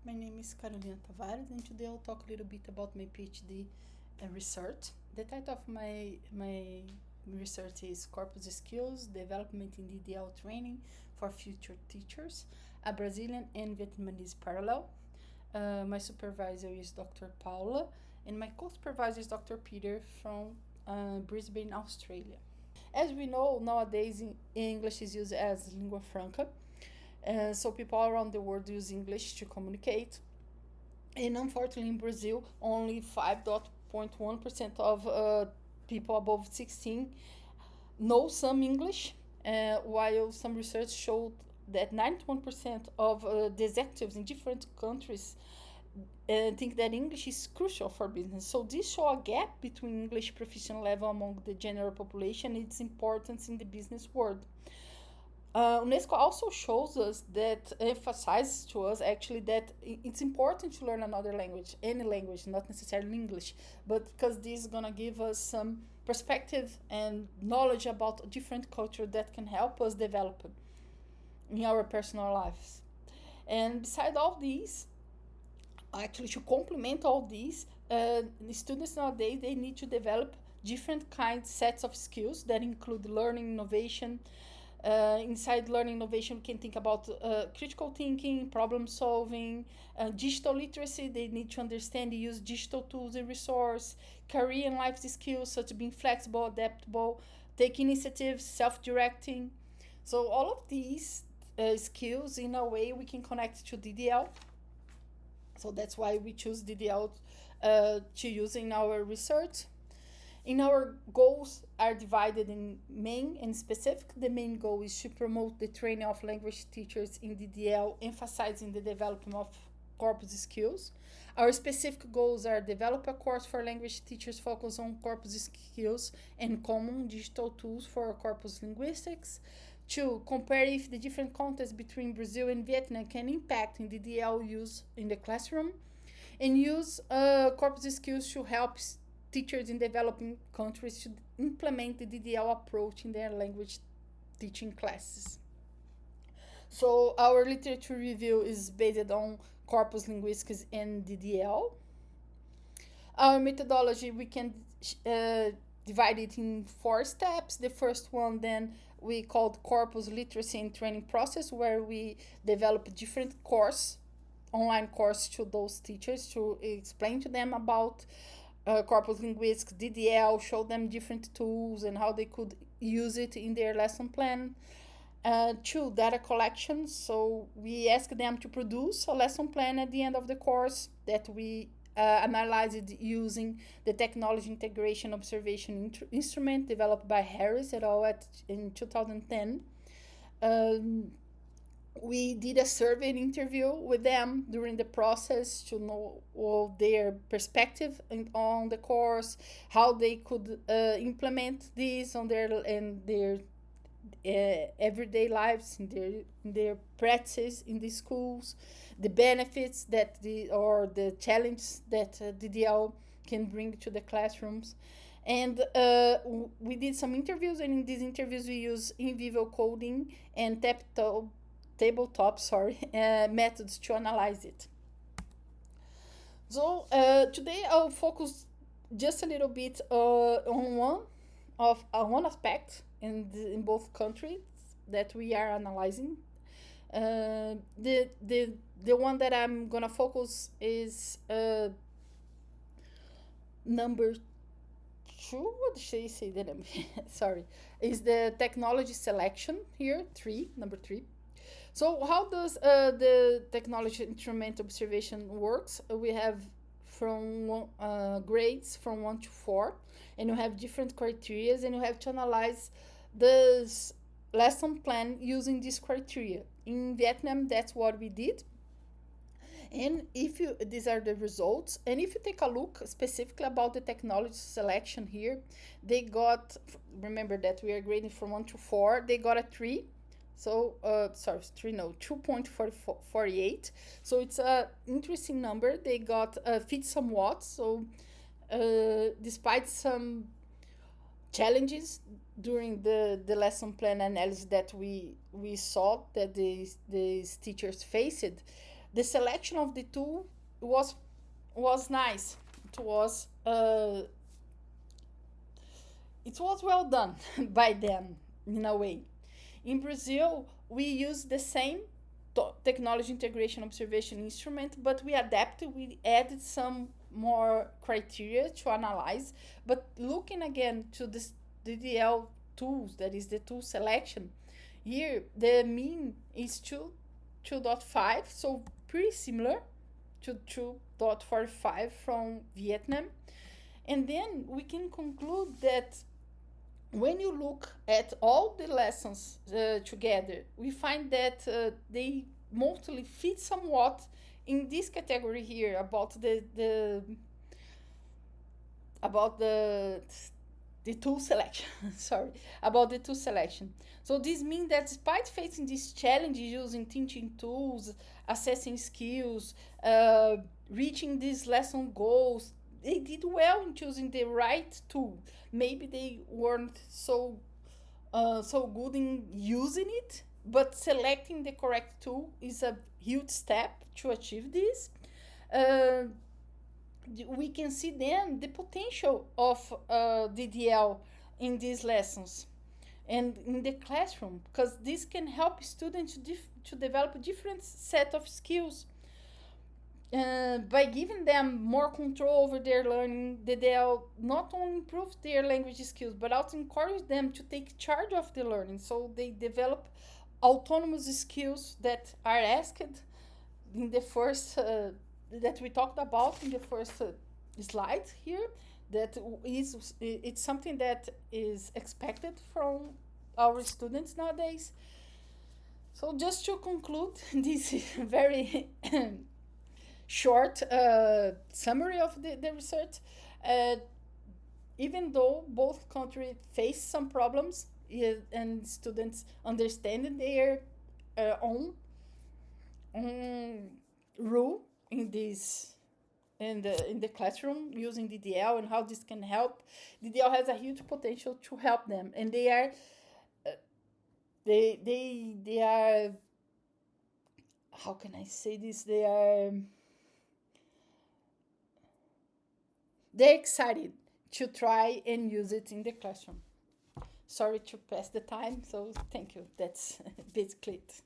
My name is Carolina Tavares, and today I'll talk a little bit about my PhD research. The title of my research is Corpus Skills Development in DDL Training for Future Teachers, a Brazilian and Vietnamese parallel. My supervisor is Dr. Paula, and my co-supervisor is Dr. Peter from Brisbane, Australia. As we know, nowadays English is used as lingua franca, so people around the world use English to communicate. And unfortunately, in Brazil, only 5.1% of people above 16 know some English, while some research showed that 91% of the executives in different countries think that English is crucial for business. So this show a gap between English proficiency level among the general population and its importance in the business world. UNESCO also shows us that, emphasizes to us actually that it's important to learn another language, any language, not necessarily English, but because this is gonna give us some perspective and knowledge about different culture that can help us develop in our personal lives. And beside all these, actually to complement all these, the students nowadays they need to develop different kinds sets of skills that include learning, innovation. Inside learning innovation, we can think about critical thinking, problem solving, digital literacy. They need to understand and use digital tools and resource, career and life skills such as being flexible, adaptable, take initiatives, self-directing. So all of these skills, in a way, we can connect to DDL. So that's why we choose DDL to use in our research. In our goals are divided in main and specific. The main goal is to promote the training of language teachers in DDL, emphasizing the development of corpus skills. Our specific goals are develop a course for language teachers focus on corpus skills and common digital tools for corpus linguistics. 2. Compare if the different contexts between Brazil and Vietnam can impact in DDL use in the classroom. And use corpus skills to help teachers in developing countries should implement the DDL approach in their language teaching classes. So our literature review is based on corpus linguistics and DDL. Our methodology, we can divide it in 4 steps. The first one then we called corpus literacy and training process, where we develop different online course to those teachers to explain to them about corpus linguistics, DDL, show them different tools and how they could use it in their lesson plan. 2, data collection. So we ask them to produce a lesson plan at the end of the course that we analyzed using the technology integration observation instrument developed by Harris et al. In 2010. We did a survey interview with them during the process to know their perspective on the course, how they could implement this on their everyday lives, in their practice in the schools, the benefits that the challenges that DDL can bring to the classrooms. And we did some interviews, and in these interviews we use in vivo coding and tabletop methods to analyze it. So today I'll focus just a little bit on one aspect in both countries that we are analyzing. The one that I'm gonna focus is number 2. What did she say? The number? Sorry, is the technology selection here. Number 3. So how does the technology instrument observation works? We have from grades from 1 to 4, and you have different criteria, and you have to analyze this lesson plan using this criteria. In Vietnam, that's what we did. And these are the results, and if you take a look specifically about the technology selection here, they got, remember that we are grading from 1 to 4, they got a 3. So, 2.48. So it's a interesting number. They got fit somewhat. So, despite some challenges during the lesson plan analysis that we saw that these teachers faced, the selection of the tool was nice. It was well done by them in a way. In Brazil, we use the same technology integration observation instrument, but we adapted, we added some more criteria to analyze. But looking again to this DDL tools, that is the tool selection, here the mean is 2.5, so pretty similar to 2.45 from Vietnam. And then we can conclude that when you look at all the lessons together, we find that they mostly fit somewhat in this category here about the tool selection. Sorry, about the tool selection. So this means that despite facing these challenges using teaching tools, assessing skills, reaching these lesson goals, they did well in choosing the right tool. Maybe they weren't so good in using it, but selecting the correct tool is a huge step to achieve this. Uh, we can see then the potential of DDL in these lessons and in the classroom, because this can help students to develop a different set of skills. By giving them more control over their learning, they'll not only improve their language skills, but also encourage them to take charge of the learning. So they develop autonomous skills that are asked in the first, that we talked about in the first slide here. It's something that is expected from our students nowadays. So just to conclude this very short summary of the research, uh, even though both countries face some problems, and students understanding their own role in this in the classroom using DDL and how this can help, DDL has a huge potential to help them, and they are, how can I say this, they're excited to try and use it in the classroom. Sorry to pass the time, so thank you. That's basically it.